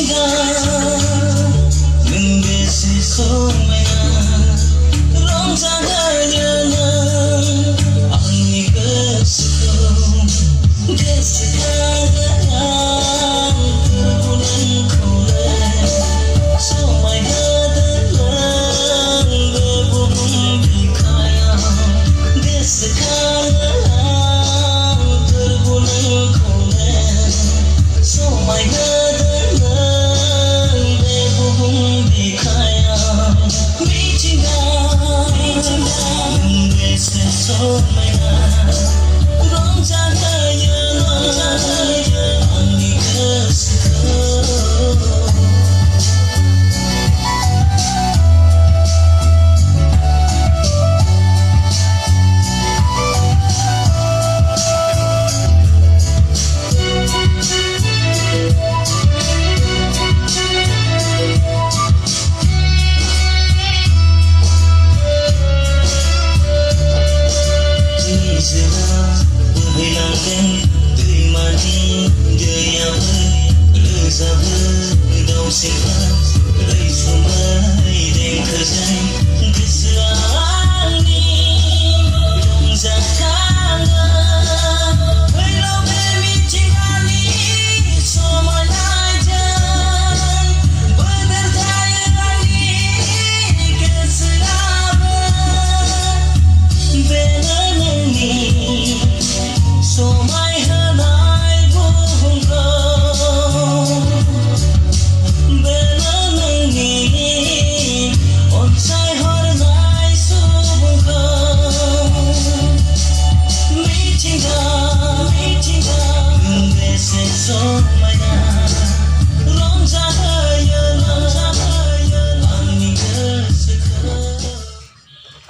मिथिगा नों बेसे समायना रंजाहोयो नों आंनि गोसोखौ गोसोखांहोयो नोंखौनो समायहोदों नों बे बुहुम बिखायाव गोसोखांहोयो नोंखौनो समायहोदों नों बे बुहुम बिखायाव मिथिगा नों बेसे समायना रंजाहोयो आंनि गोसोखौ बोहैलांदों दैमानि दैयाबो रोजाबो दाउसिनफ्रा रैसुमै देंखोजों गोसोआ